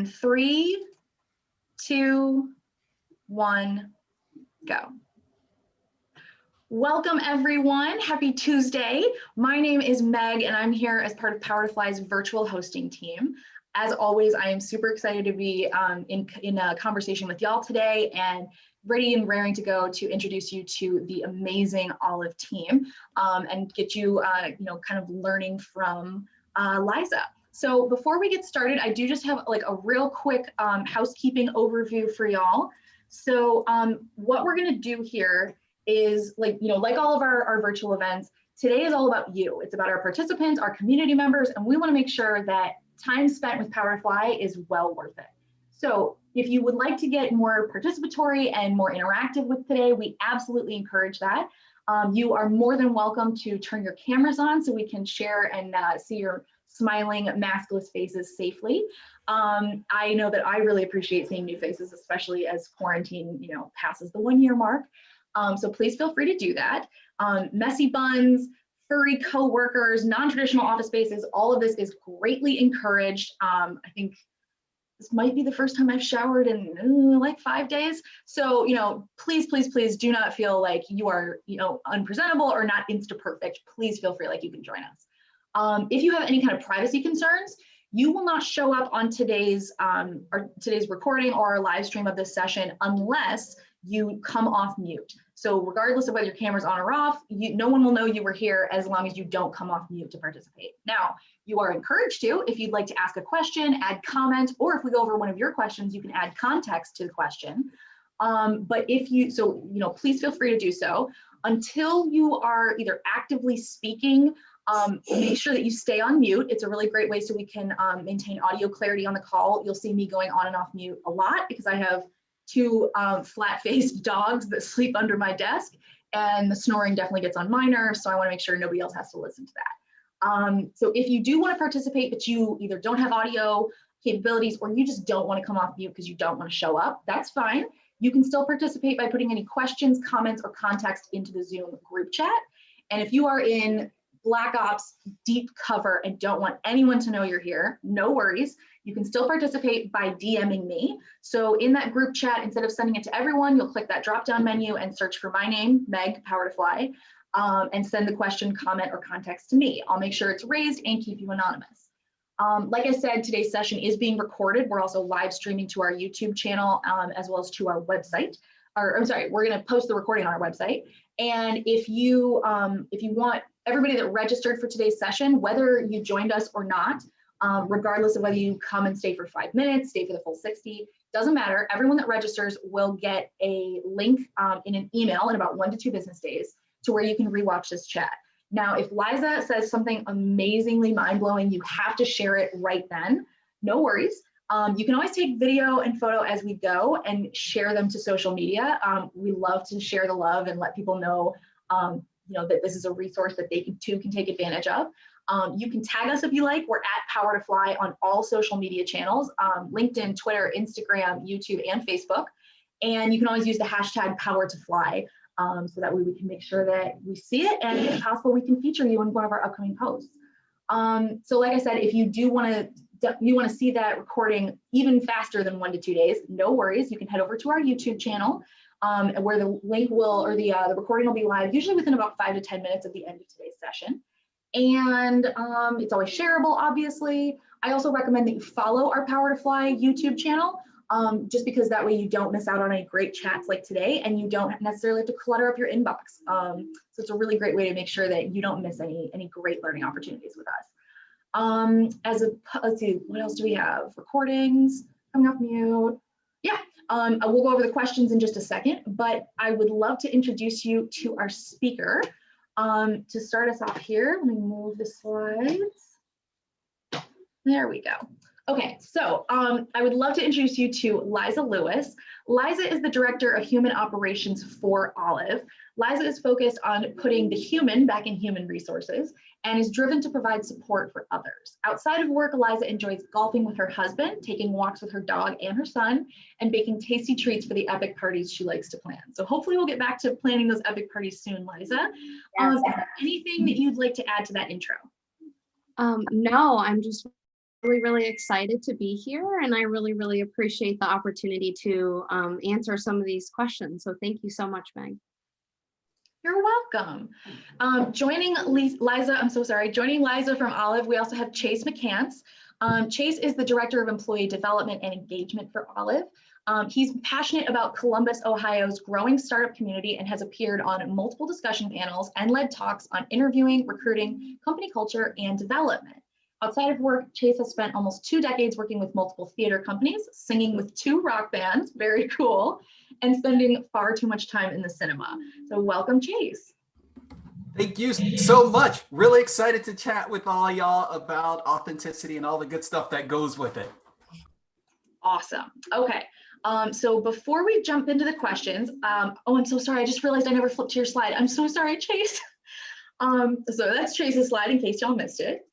in 3, 2, 1, go. Welcome everyone, happy Tuesday. My name is Meg and I'm here as part of Power to Fly's virtual hosting team. As always, I am super excited to be in a conversation with y'all today and ready and raring to go to introduce you to the amazing Olive team and get you, kind of learning from Liza. So before we get started, I do just have like a real quick housekeeping overview for y'all. So what we're gonna do here is like all of our virtual events, today is all about you. It's about our participants, our community members, and we wanna make sure that time spent with Power to Fly is well worth it. So if you would like to get more participatory and more interactive with today, we absolutely encourage that. You are more than welcome to turn your cameras on so we can share and see your smiling, maskless faces safely. I know that I really appreciate seeing new faces, especially as quarantine, passes the 1-year mark. So please feel free to do that. Messy buns, furry co-workers, non-traditional office spaces, all of this is greatly encouraged. I think this might be the first time I've showered in like 5 days. So, please, please, please do not feel like you are, unpresentable or not insta-perfect. Please feel free, like you can join us. If you have any kind of privacy concerns, you will not show up on today's recording or live stream of this session unless you come off mute. So regardless of whether your camera's on or off, no one will know you were here as long as you don't come off mute to participate. Now, you are encouraged to, if you'd like to ask a question, add comment, or if we go over one of your questions, you can add context to the question. But please feel free to do so. Until you are either actively speaking, make sure that you stay on mute. It's a really great way so we can maintain audio clarity on the call. You'll see me going on and off mute a lot because I have 2 flat-faced dogs that sleep under my desk, and the snoring definitely gets on my nerves, so I want to make sure nobody else has to listen to that. So if you do want to participate, but you either don't have audio capabilities or you just don't want to come off mute because you don't want to show up, that's fine. You can still participate by putting any questions, comments, or context into the Zoom group chat. And if you are in Black Ops deep cover and don't want anyone to know you're here, no worries. You can still participate by DMing me. So in that group chat, instead of sending it to everyone, you'll click that drop-down menu and search for my name, Meg, Power to Fly, and send the question, comment, or context to me. I'll make sure it's raised and keep you anonymous. Like I said, today's session is being recorded. We're also live streaming to our YouTube channel as well as to our website. We're gonna post the recording on our website. And if you want everybody that registered for today's session, whether you joined us or not, regardless of whether you come and stay for 5 minutes, stay for the full 60, doesn't matter. Everyone that registers will get a link in an email in about 1 to 2 business days to where you can rewatch this chat. Now, if Liza says something amazingly mind-blowing, you have to share it right then. No worries. You can always take video and photo as we go and share them to social media. We love to share the love and let people know, that this is a resource that they too can take advantage of. You can tag us if you like. We're at Power to Fly on all social media channels, LinkedIn, Twitter, Instagram, YouTube, and Facebook. And you can always use the hashtag Power to Fly, so that way we can make sure that we see it, and if possible, we can feature you in one of our upcoming posts. So like I said, if you do want to see that recording even faster than 1 to 2 days, no worries. You can head over to our YouTube channel, where the link will, or the recording will be live, usually within about 5 to 10 minutes at the end of today's session. And it's always shareable, obviously. I also recommend that you follow our Power to Fly YouTube channel, just because that way you don't miss out on any great chats like today, and you don't necessarily have to clutter up your inbox. So it's a really great way to make sure that you don't miss any great learning opportunities with us. Let's see, what else do we have? Recordings, coming off mute. Yeah, we'll go over the questions in just a second, but I would love to introduce you to our speaker. To start us off here, let me move the slides. There we go. Okay, so I would love to introduce you to Liza Lewis. Liza is the Director of Human Operations for Olive. Liza is focused on putting the human back in human resources and is driven to provide support for others. Outside of work, Liza enjoys golfing with her husband, taking walks with her dog and her son, and baking tasty treats for the epic parties she likes to plan. So hopefully we'll get back to planning those epic parties soon, Liza. Anything that you'd like to add to that intro? No, I'm just Really, really excited to be here, and I really, really appreciate the opportunity to answer some of these questions. So thank you so much, Meg. You're welcome. Joining Liza from Olive, we also have Chase McCants. Chase is the Director of Employee Development and Engagement for Olive. He's passionate about Columbus, Ohio's growing startup community and has appeared on multiple discussion panels and led talks on interviewing, recruiting, company culture, and development. Outside of work, Chase has spent almost 2 decades working with multiple theater companies, singing with 2 rock bands, very cool, and spending far too much time in the cinema. So welcome, Chase. Thank you so much. Really excited to chat with all y'all about authenticity and all the good stuff that goes with it. Awesome. Okay. So before we jump into the questions, oh, I'm so sorry. I just realized I never flipped to your slide. I'm so sorry, Chase. So that's Chase's slide in case y'all missed it.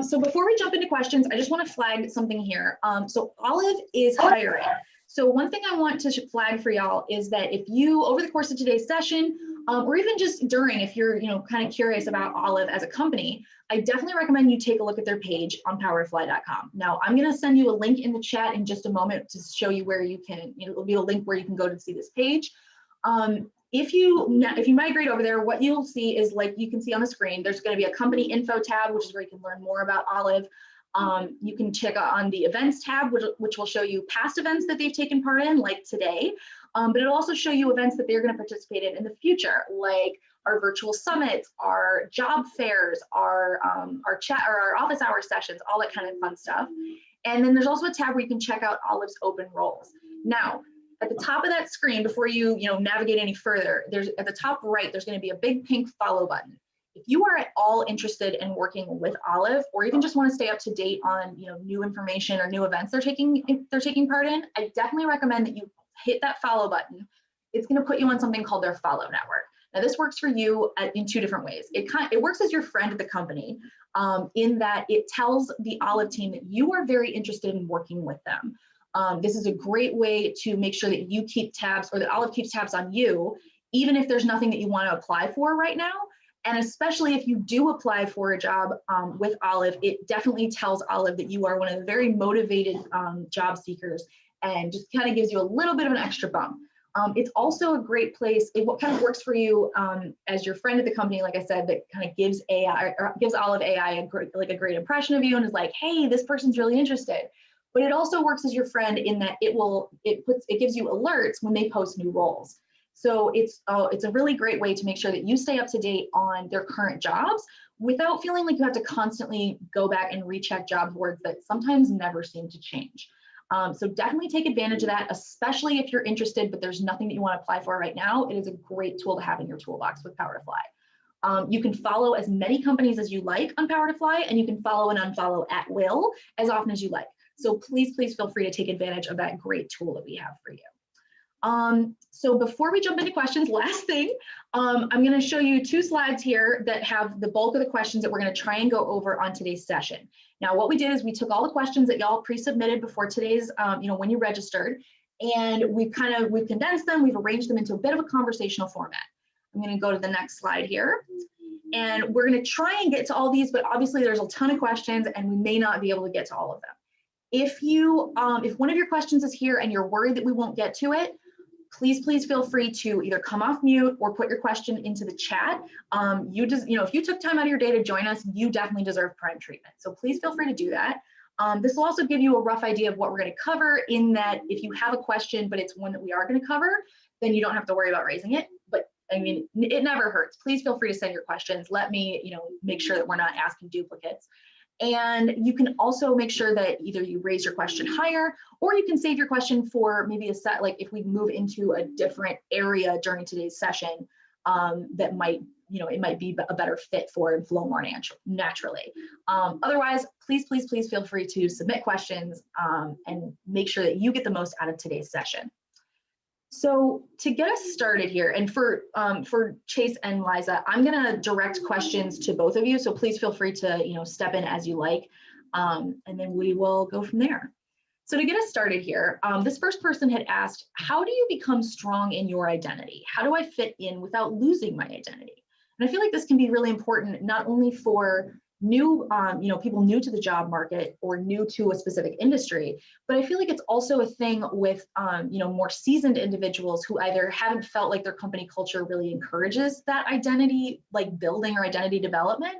So before we jump into questions, I just want to flag something here. So Olive is hiring. So one thing I want to flag for y'all is that if you, over the course of today's session, or even just during, if you're kind of curious about Olive as a company, I definitely recommend you take a look at their page on powertofly.com. Now, I'm going to send you a link in the chat in just a moment to show you where you can, it'll be a link where you can go to see this page. If you migrate over there, what you'll see is, like you can see on the screen, there's going to be a company info tab, which is where you can learn more about Olive. You can check on the events tab, which will show you past events that they've taken part in, like today. But it'll also show you events that they're going to participate in the future, like our virtual summits, our job fairs, our chat or our office hour sessions, all that kind of fun stuff. And then there's also a tab where you can check out Olive's open roles. Now, at the top of that screen, before you navigate any further, there's at the top right, there's going to be a big pink follow button. If you are at all interested in working with Olive, or even just want to stay up to date on new information or new events they're taking part in, I definitely recommend that you hit that follow button. It's going to put you on something called their follow network. Now this works for you in 2 different ways. It works as your friend at the company, in that it tells the Olive team that you are very interested in working with them. This is a great way to make sure that you keep tabs, or that Olive keeps tabs on you, even if there's nothing that you want to apply for right now. And especially if you do apply for a job with Olive, it definitely tells Olive that you are one of the very motivated job seekers, and just kind of gives you a little bit of an extra bump. It's also a great place. What kind of works for you as your friend at the company, like I said, that kind of gives Olive AI a great impression of you, and is like, hey, this person's really interested. But it also works as your friend in that it gives you alerts when they post new roles. So it's a really great way to make sure that you stay up to date on their current jobs without feeling like you have to constantly go back and recheck job boards that sometimes never seem to change. So definitely take advantage of that, especially if you're interested, but there's nothing that you want to apply for right now. It is a great tool to have in your toolbox with Power to Fly. You can follow as many companies as you like on Power to Fly, and you can follow and unfollow at will as often as you like. So please feel free to take advantage of that great tool that we have for you. So before we jump into questions, last thing, I'm going to show you 2 slides here that have the bulk of the questions that we're going to try and go over on today's session. Now, what we did is we took all the questions that y'all pre-submitted before today's, when you registered, and we've condensed them, we've arranged them into a bit of a conversational format. I'm going to go to the next slide here, and we're going to try and get to all these, but obviously there's a ton of questions and we may not be able to get to all of them. If one of your questions is here and you're worried that we won't get to it, please feel free to either come off mute or put your question into the chat. If you took time out of your day to join us, you definitely deserve prime treatment. So please feel free to do that. This will also give you a rough idea of what we're going to cover, in that if you have a question, but it's one that we are going to cover, then you don't have to worry about raising it. But I mean, it never hurts. Please feel free to send your questions. Let me, make sure that we're not asking duplicates. And you can also make sure that either you raise your question higher, or you can save your question for maybe like if we move into a different area during today's session, that might, it might be a better fit for and flow more naturally. Otherwise, please feel free to submit questions and make sure that you get the most out of today's session. So to get us started here, and for Chase and Liza, I'm going to direct questions to both of you. So please feel free to step in as you like, and then we will go from there. So to get us started here, this first person had asked, how do you become strong in your identity? How do I fit in without losing my identity? And I feel like this can be really important, not only for new, people new to the job market or new to a specific industry. But I feel like it's also a thing with, more seasoned individuals who either haven't felt like their company culture really encourages that identity, like building or identity development.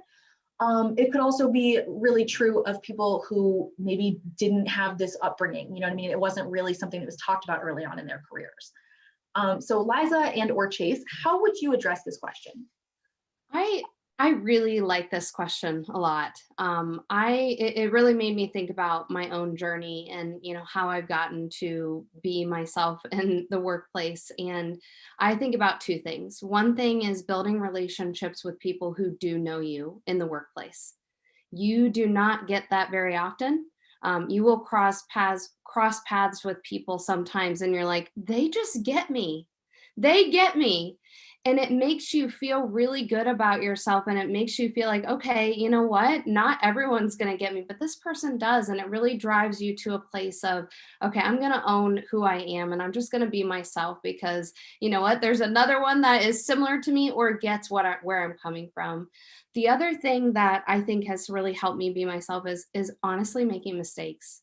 It could also be really true of people who maybe didn't have this upbringing. You know what I mean? It wasn't really something that was talked about early on in their careers. So Liza and or Chase, how would you address this question? I really like this question a lot. It really made me think about my own journey and how I've gotten to be myself in the workplace. And I think about two things. One thing is building relationships with people who do know you in the workplace. You do not get that very often. You will cross paths with people sometimes, and you're like, they just get me. They get me. And it makes you feel really good about yourself. And it makes you feel like, okay, you know what? Not everyone's going to get me, but this person does. And it really drives you to a place of, okay, I'm going to own who I am. And I'm just going to be myself because you know what? There's another one that is similar to me or gets where I'm coming from. The other thing that I think has really helped me be myself is honestly making mistakes.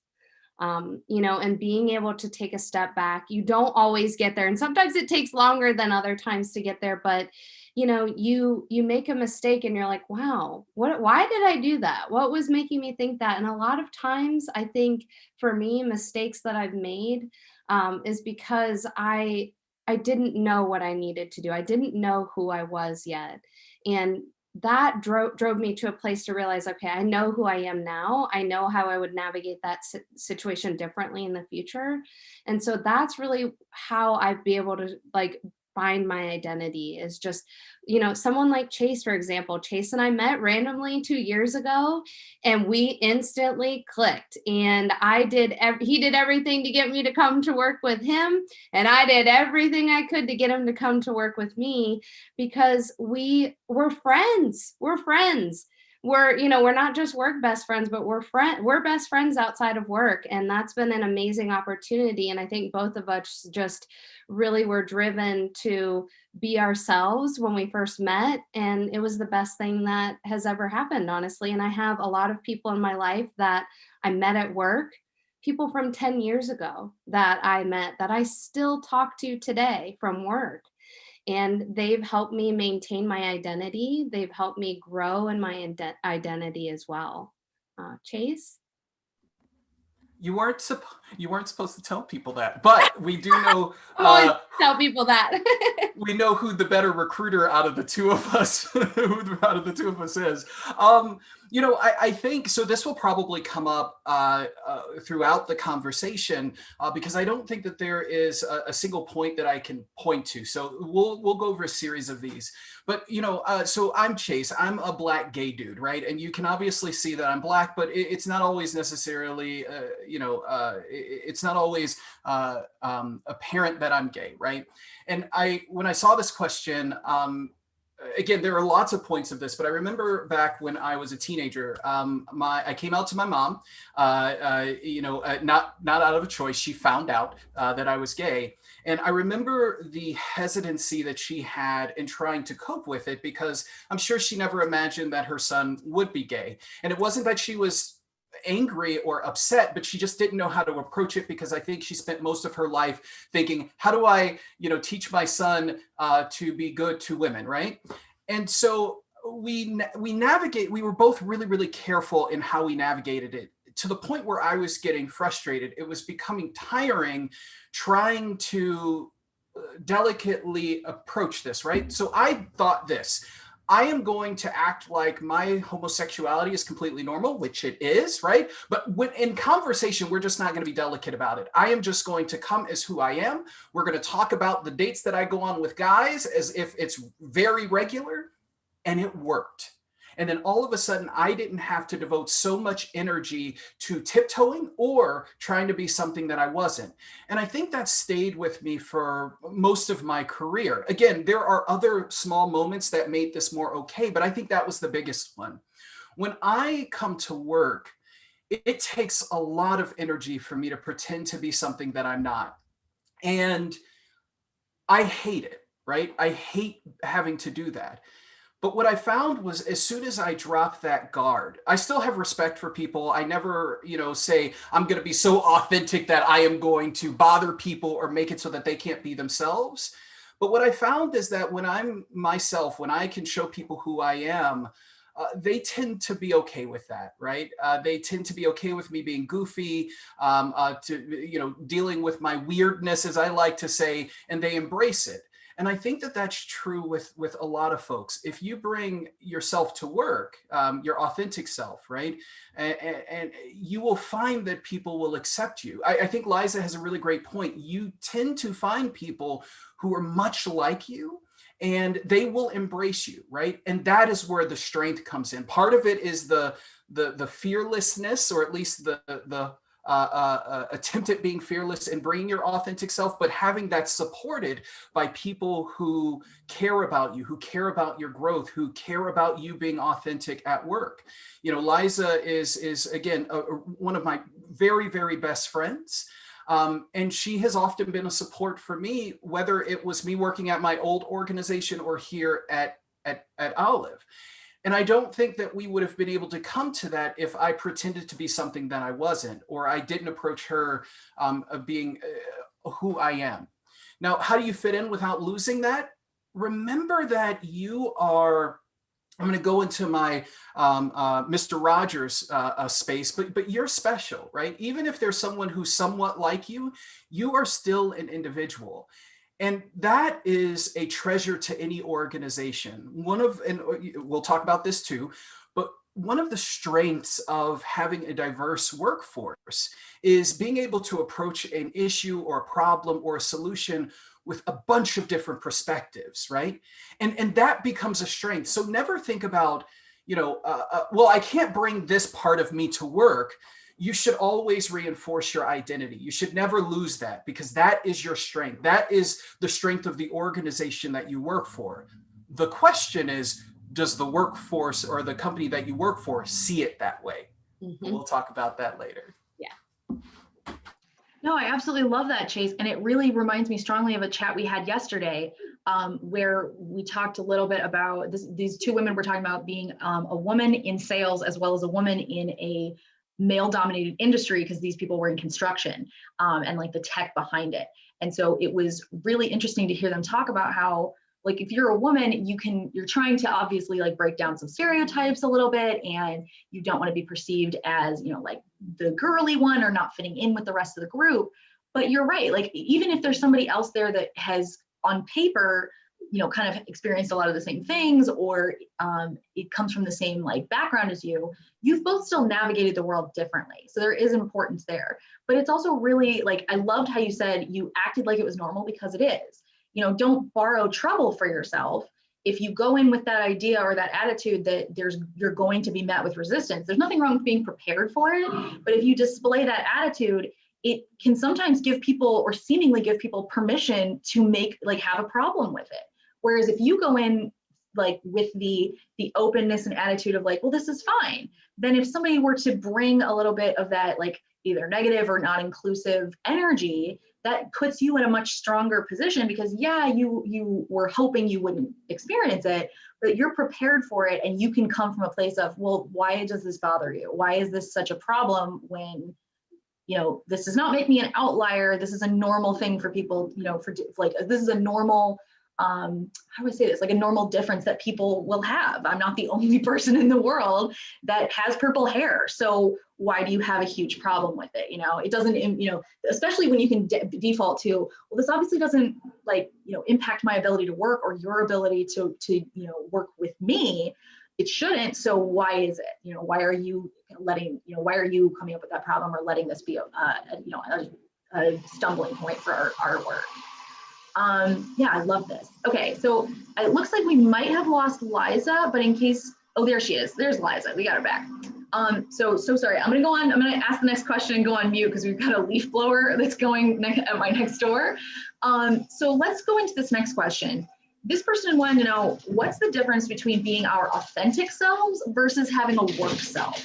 And being able to take a step back. You don't always get there, and sometimes it takes longer than other times to get there. But you make a mistake, and you're like, "Wow, why did I do that? What was making me think that?" And a lot of times, I think for me, mistakes that I've made is because I didn't know what I needed to do. I didn't know who I was yet, and that drove me to a place to realize, okay, I know who I am now. I know how I would navigate that situation differently in the future. And so that's really how I'd be able to like find my identity is just, someone like Chase, for example. Chase and I met randomly 2 years ago and we instantly clicked. And he did everything to get me to come to work with him. And I did everything I could to get him to come to work with me because we're friends. We're friends. We're not just work best friends, but we're best friends outside of work. And that's been an amazing opportunity. And I think both of us just really were driven to be ourselves when we first met. And it was the best thing that has ever happened, honestly. And I have a lot of people in my life that I met at work, people from 10 years ago that I met that I still talk to today from work. And they've helped me maintain my identity. They've helped me grow in my identity as well. Chase? You weren't supposed to tell people that, but we do know. I always tell people that. We know who the better recruiter out of the two of us, is. I think so. This will probably come up throughout the conversation because I don't think that there is a single point that I can point to. So we'll go over a series of these. But so I'm Chase. I'm a Black gay dude, right? And you can obviously see that I'm Black, but it's not always necessarily, it's not always apparent that I'm gay, right? And when I saw this question, again, there are lots of points of this, but I remember back when I was a teenager, I came out to my mom, not out of a choice. She found out that I was gay. And I remember the hesitancy that she had in trying to cope with it, because I'm sure she never imagined that her son would be gay. And it wasn't that she was angry or upset, but she just didn't know how to approach it, because I think she spent most of her life thinking, how do I, teach my son to be good to women, right? And so we were both really, really careful in how we navigated it, to the point where I was getting frustrated. It was becoming tiring trying to delicately approach this, right? So I thought this. I am going to act like my homosexuality is completely normal, which it is, right? But in conversation, we're just not going to be delicate about it. I am just going to come as who I am. We're going to talk about the dates that I go on with guys as if it's very regular, and it worked. And then all of a sudden, I didn't have to devote so much energy to tiptoeing or trying to be something that I wasn't. And I think that stayed with me for most of my career. Again, there are other small moments that made this more okay, but I think that was the biggest one. When I come to work, it takes a lot of energy for me to pretend to be something that I'm not. And I hate it, right? I hate having to do that. But what I found was as soon as I dropped that guard, I still have respect for people. I never, say I'm going to be so authentic that I am going to bother people or make it so that they can't be themselves. But what I found is that when I'm myself, when I can show people who I am, they tend to be okay with that, right? They tend to be okay with me being goofy, dealing with my weirdness, as I like to say, and they embrace it. And I think that that's true with a lot of folks. If you bring yourself to work, your authentic self, right, and you will find that people will accept you. I think Liza has a really great point. You tend to find people who are much like you, and they will embrace you, right? And that is where the strength comes in. Part of it is the fearlessness, or at least the attempt at being fearless and bringing your authentic self, but having that supported by people who care about you, who care about your growth, who care about you being authentic at work. Liza is again one of my very, very best friends. And she has often been a support for me, whether it was me working at my old organization or here at Olive. And I don't think that we would have been able to come to that if I pretended to be something that I wasn't, or I didn't approach her of being who I am. Now, how do you fit in without losing that? Remember that you are, I'm going to go into my Mr. Rogers space, but you're special, right? Even if there's someone who's somewhat like you are still an individual. And that is a treasure to any organization. And we'll talk about this too, but one of the strengths of having a diverse workforce is being able to approach an issue or a problem or a solution with a bunch of different perspectives, right? And that becomes a strength. So never think about, well, I can't bring this part of me to work. You should always reinforce your identity. You should never lose that, because that is your strength. That is the strength of the organization that you work for. The question is, does the workforce or the company that you work for see it that way? Mm-hmm. We'll talk about that later. Yeah. No, I absolutely love that, Chase. And it really reminds me strongly of a chat we had yesterday, where we talked a little bit about this. These two women were talking about being a woman in sales as well as a woman in a male-dominated industry, because these people were in construction and like the tech behind it. And so it was really interesting to hear them talk about how, like, if you're a woman, you're trying to obviously like break down some stereotypes a little bit, and you don't want to be perceived as, like the girly one or not fitting in with the rest of the group. But you're right, like even if there's somebody else there that has on paper, kind of experienced a lot of the same things, or it comes from the same like background as you've both still navigated the world differently. So there is importance there. But it's also really like, I loved how you said you acted like it was normal, because it is. Don't borrow trouble for yourself. If you go in with that idea or that attitude that you're going to be met with resistance, there's nothing wrong with being prepared for it. But if you display that attitude, it can sometimes give people, or seemingly give people, permission to have a problem with it. Whereas if you go in like with the openness and attitude of like, well, this is fine, then if somebody were to bring a little bit of that like either negative or not inclusive energy, that puts you in a much stronger position, because you were hoping you wouldn't experience it, but you're prepared for it, and you can come from a place of, well, why does this bother you? Why is this such a problem when, this does not make me an outlier. This is a normal thing for people, this is a normal, how do I say this? Like a normal difference that people will have. I'm not the only person in the world that has purple hair. So why do you have a huge problem with it? It doesn't, especially when you can default to, well, this obviously doesn't impact my ability to work or your ability to work with me. It shouldn't. So why is it? Why are you why are you coming up with that problem, or letting this be a stumbling point for our work? Yeah, I love this. Okay, so it looks like we might have lost Liza, but in case, oh, there she is. There's Liza. We got her back. So sorry. I'm gonna go on. I'm gonna ask the next question and go on mute, because we've got a leaf blower that's going at my next door. So let's go into this next question. This person wanted to know, what's the difference between being our authentic selves versus having a work self?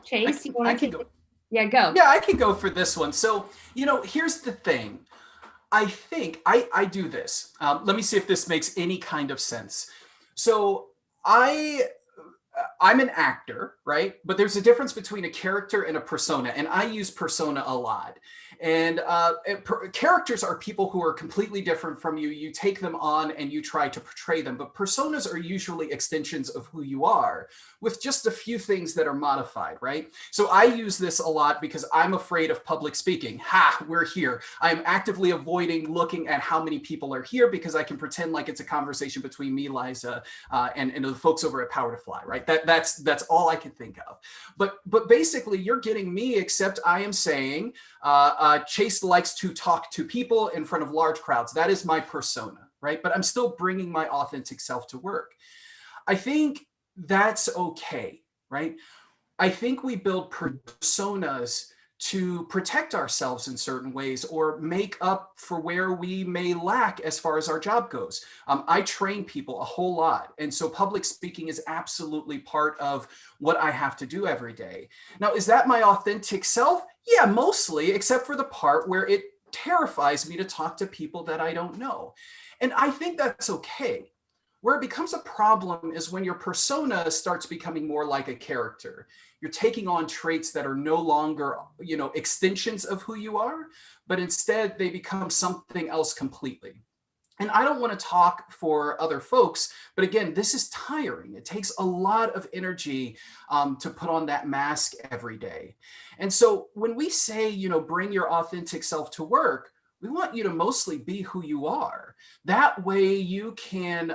Chase, you want to go. Yeah, go. Yeah, I can go for this one. So, here's the thing. I think I do this. Let me see if this makes any kind of sense. So I I'm an actor, right? But there's a difference between a character and a persona, and I use persona a lot. And characters are people who are completely different from you. You take them on and you try to portray them, but personas are usually extensions of who you are, with just a few things that are modified, right? So I use this a lot because I'm afraid of public speaking. Ha, we're here. I'm actively avoiding looking at how many people are here because I can pretend like it's a conversation between me, Liza, and the folks over at Power to Fly, right? That's all I can think of. But basically, you're getting me, except I am saying Chase likes to talk to people in front of large crowds. That is my persona, right? But I'm still bringing my authentic self to work. I think that's okay, right? I think we build personas to protect ourselves in certain ways or make up for where we may lack as far as our job goes. I train people a whole lot. And so public speaking is absolutely part of what I have to do every day. Now, is that my authentic self? Yeah, mostly, except for the part where it terrifies me to talk to people that I don't know. And I think that's okay. Where it becomes a problem is when your persona starts becoming more like a character. You're taking on traits that are no longer, extensions of who you are, but instead they become something else completely. And I don't want to talk for other folks, but again, this is tiring. It takes a lot of energy to put on that mask every day. And so when we say, bring your authentic self to work, we want you to mostly be who you are. That way you can,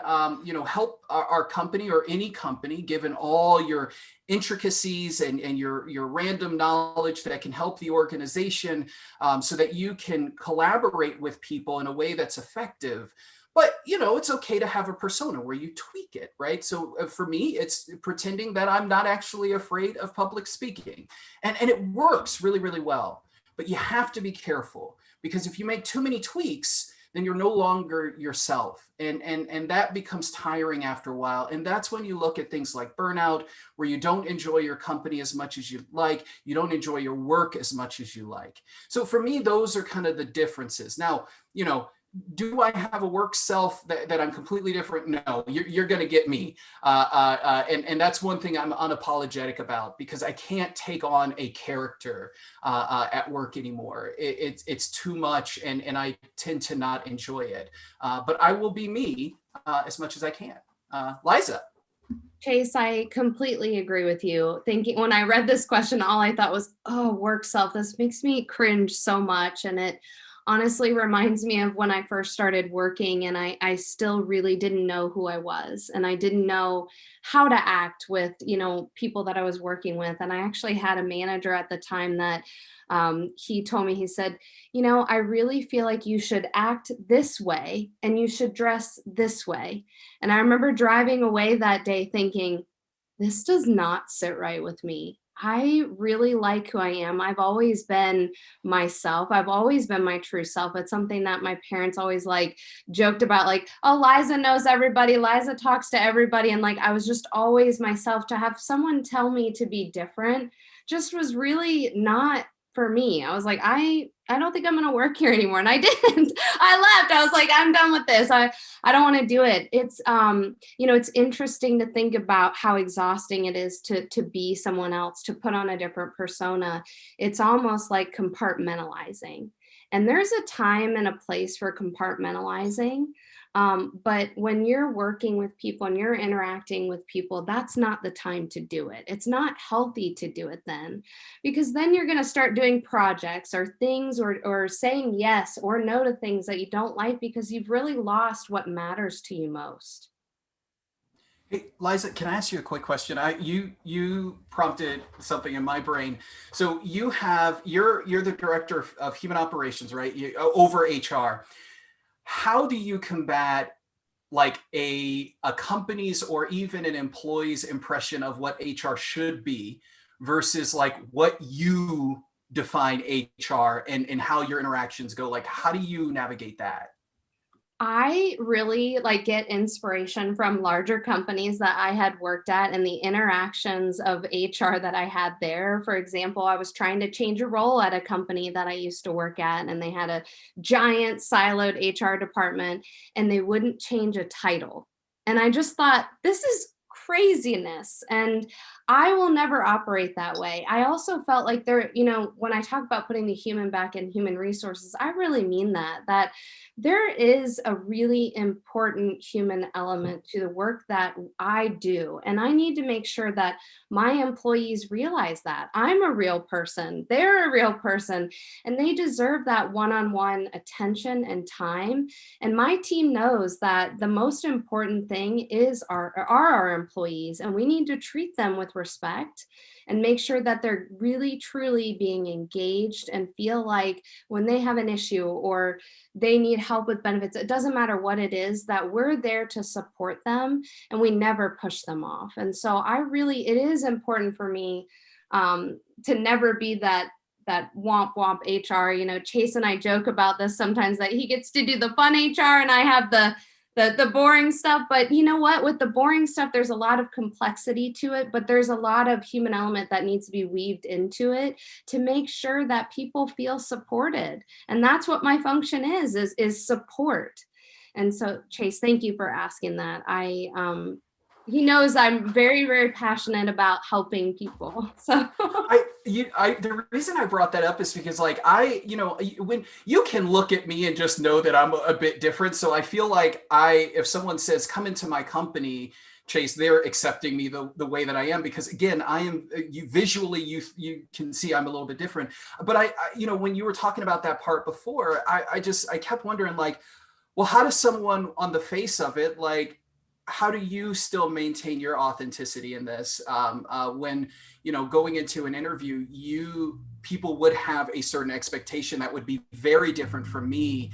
help our company or any company, given all your intricacies and your random knowledge that can help the organization so that you can collaborate with people in a way that's effective. But, it's okay to have a persona where you tweak it, right? So for me, it's pretending that I'm not actually afraid of public speaking. And it works really, really well. But you have to be careful, because if you make too many tweaks, then you're no longer yourself. And that becomes tiring after a while. And that's when you look at things like burnout, where you don't enjoy your company as much as you like, you don't enjoy your work as much as you like. So for me, those are kind of the differences. Now, do I have a work self that I'm completely different? No, you're going to get me. And that's one thing I'm unapologetic about, because I can't take on a character at work anymore. It's too much, and I tend to not enjoy it. But I will be me as much as I can. Liza. Chase, I completely agree with you. Thinking when I read this question, all I thought was, oh, work self, this makes me cringe so much. And it honestly reminds me of when I first started working, and I still really didn't know who I was, and I didn't know how to act with, people that I was working with. And I actually had a manager at the time that he told me, he said, I really feel like you should act this way and you should dress this way. And I remember driving away that day thinking, this does not sit right with me. I really like who I am. I've always been myself. I've always been my true self. It's something that my parents always joked about, oh, Liza knows everybody. Liza talks to everybody. And I was just always myself. To have someone tell me to be different just was really not for me. I was like, I don't think I'm going to work here anymore. And I didn't. I left. I was like, I'm done with this. I don't want to do it. It's, it's interesting to think about how exhausting it is to be someone else, to put on a different persona. It's almost like compartmentalizing. And there's a time and a place for compartmentalizing. But when you're working with people and you're interacting with people, that's not the time to do it. It's not healthy to do it then, because then you're going to start doing projects or things or saying yes or no to things that you don't like, because you've really lost what matters to you most. Hey, Liza, can I ask you a quick question? You prompted something in my brain. So you're the director of human operations, right? Over HR. How do you combat a company's or even an employee's impression of what HR should be versus what you define HR and how your interactions go? How do you navigate that? I really get inspiration from larger companies that I had worked at and the interactions of HR that I had there. For example, I was trying to change a role at a company that I used to work at, and they had a giant siloed HR department and they wouldn't change a title. And I just thought, this is craziness. And I will never operate that way. I also felt like when I talk about putting the human back in human resources, I really mean that there is a really important human element to the work that I do. And I need to make sure that my employees realize that I'm a real person, they're a real person, and they deserve that one-on-one attention and time. And my team knows that the most important thing are our employees, and we need to treat them with respect and make sure that they're really, truly being engaged and feel like when they have an issue or they need help with benefits, it doesn't matter what it is, that we're there to support them and we never push them off. And so it is important for me to never be that womp womp HR. Chase and I joke about this sometimes, that he gets to do the fun HR and I have the boring stuff. But you know what? With the boring stuff, there's a lot of complexity to it, but there's a lot of human element that needs to be weaved into it to make sure that people feel supported. And that's what my function is support. And so, Chase, thank you for asking that. He knows I'm very, very passionate about helping people. So the reason I brought that up is because when you can look at me and just know that I'm a bit different. So I feel like if someone says, come into my company, Chase, they're accepting me the way that I am, because again, I am visually, you can see I'm a little bit different. But I when you were talking about that part before, I kept wondering, well, how does someone on the face of it, how do you still maintain your authenticity in this? When, going into an interview, people would have a certain expectation that would be very different from me.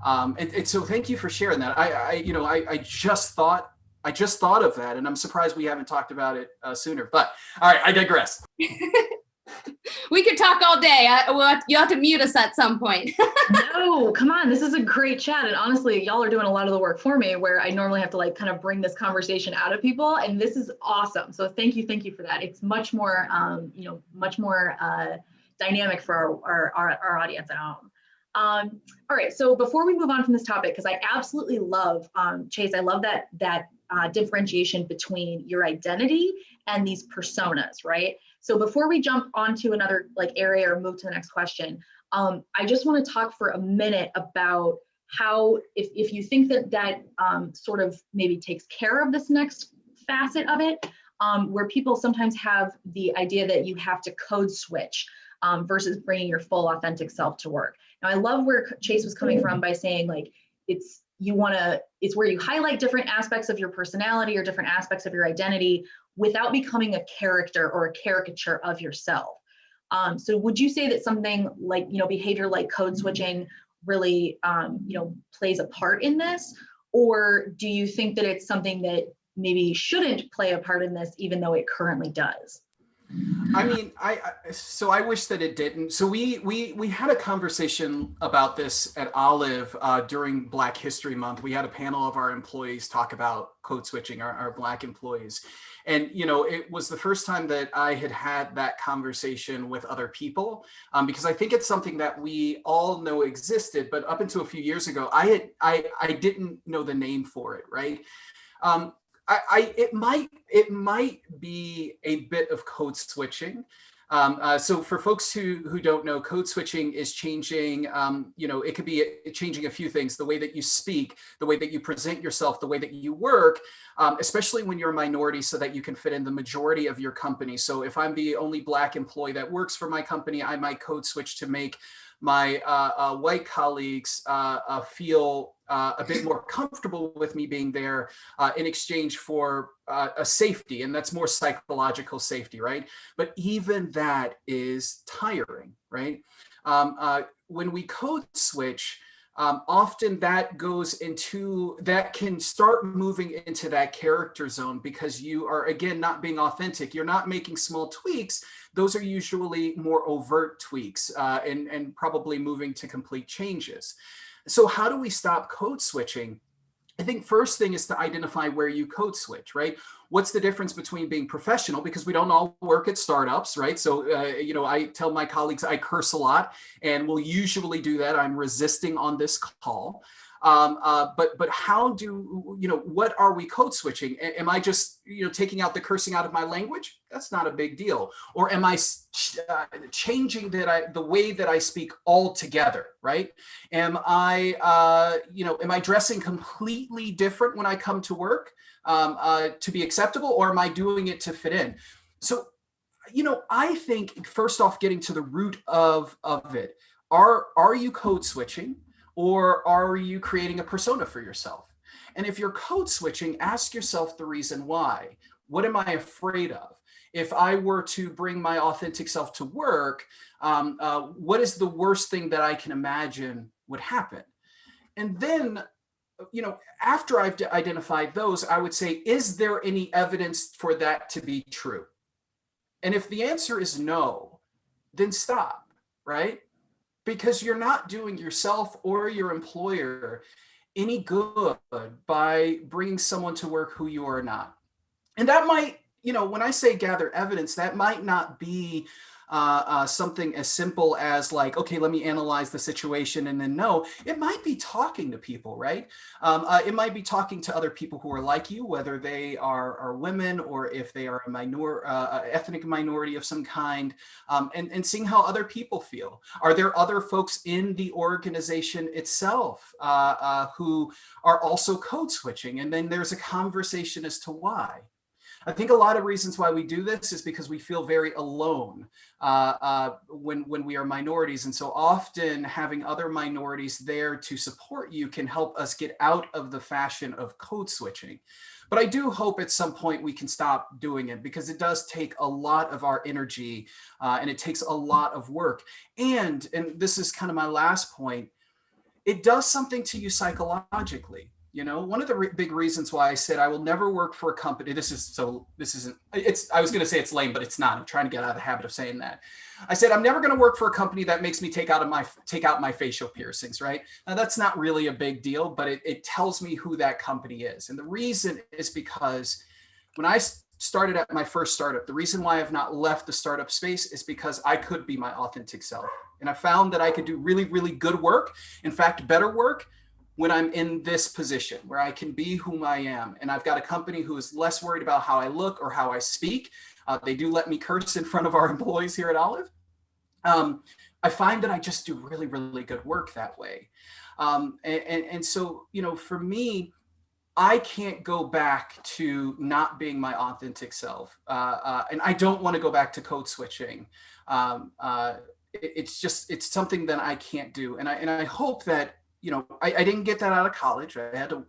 And so thank you for sharing that. I just thought of that, and I'm surprised we haven't talked about it sooner, but all right, I digress. We could talk all day. You have to mute us at some point. No, come on. This is a great chat. And honestly, y'all are doing a lot of the work for me, where I normally have to kind of bring this conversation out of people. And this is awesome. So thank you for that. It's much more, much more dynamic for our audience at home. All right. So before we move on from this topic, because I absolutely love, Chase, I love that differentiation between your identity and these personas, right? So before we jump onto another area or move to the next question, I just want to talk for a minute about how, if you think that sort of maybe takes care of this next facet of it, where people sometimes have the idea that you have to code switch versus bringing your full authentic self to work. Now, I love where Chase was coming from by saying it's where you highlight different aspects of your personality or different aspects of your identity without becoming a character or a caricature of yourself. So would you say that something behavior like code switching really, plays a part in this? Or do you think that it's something that maybe shouldn't play a part in this, even though it currently does? I mean, I wish that it didn't. So we had a conversation about this at Olive during Black History Month. We had a panel of our employees talk about code switching, our Black employees. And, it was the first time that I had that conversation with other people, because I think it's something that we all know existed, but up until a few years ago, I didn't know the name for it, right? It might be a bit of code switching. So for folks who don't know, code switching is changing, it could be changing a few things: the way that you speak, the way that you present yourself, the way that you work, especially when you're a minority, so that you can fit in the majority of your company. So if I'm the only Black employee that works for my company, I might code switch to make my white colleagues feel a bit more comfortable with me being there in exchange for a safety, and that's more psychological safety, right? But even that is tiring, right? When we code switch, often that can start moving into that character zone, because you are, again, not being authentic. You're not making small tweaks. Those are usually more overt tweaks and probably moving to complete changes. So how do we stop code switching? I think first thing is to identify where you code switch, right? What's the difference between being professional, because we don't all work at startups, right? So, I tell my colleagues I curse a lot, and will usually do that. I'm resisting on this call. But how do, what are we code switching? Am I just, taking out the cursing out of my language? That's not a big deal. Or am I changing the way that I speak altogether, right? Am I dressing completely different when I come to work to be acceptable, or am I doing it to fit in? So, I think first off, getting to the root of it, are you code switching, or are you creating a persona for yourself? And if you're code switching, ask yourself the reason why. What am I afraid of? If I were to bring my authentic self to work, what is the worst thing that I can imagine would happen? And then, after I've identified those, I would say, is there any evidence for that to be true? And if the answer is no, then stop, right? Because you're not doing yourself or your employer any good by bringing someone to work who you are not. And that might, when I say gather evidence, that might not be something as simple as like, okay, let me analyze the situation and then no. It might be talking to people, right? It might be talking to other people who are like you, whether they are women or if they are a ethnic minority of some kind, and seeing how other people feel. Are there other folks in the organization itself who are also code switching? And then there's a conversation as to why. I think a lot of reasons why we do this is because we feel very alone when we are minorities. And so often having other minorities there to support you can help us get out of the fashion of code switching. But I do hope at some point we can stop doing it, because it does take a lot of our energy and it takes a lot of work. And this is kind of my last point, it does something to you psychologically. One of the big reasons why I said I will never work for a company, I was going to say it's lame, but it's not. I'm trying to get out of the habit of saying that. I said, I'm never going to work for a company that makes me take out my facial piercings, right? Now, that's not really a big deal, but it tells me who that company is. And the reason is because when I started at my first startup, the reason why I've not left the startup space is because I could be my authentic self. And I found that I could do really, really good work. In fact, better work when I'm in this position where I can be whom I am. And I've got a company who is less worried about how I look or how I speak. They do let me curse in front of our employees here at Olive. I find that I just do really, really good work that way. And so, for me, I can't go back to not being my authentic self. And I don't want to go back to code switching. It's something that I can't do. And I hope that, I didn't get that out of college. I had to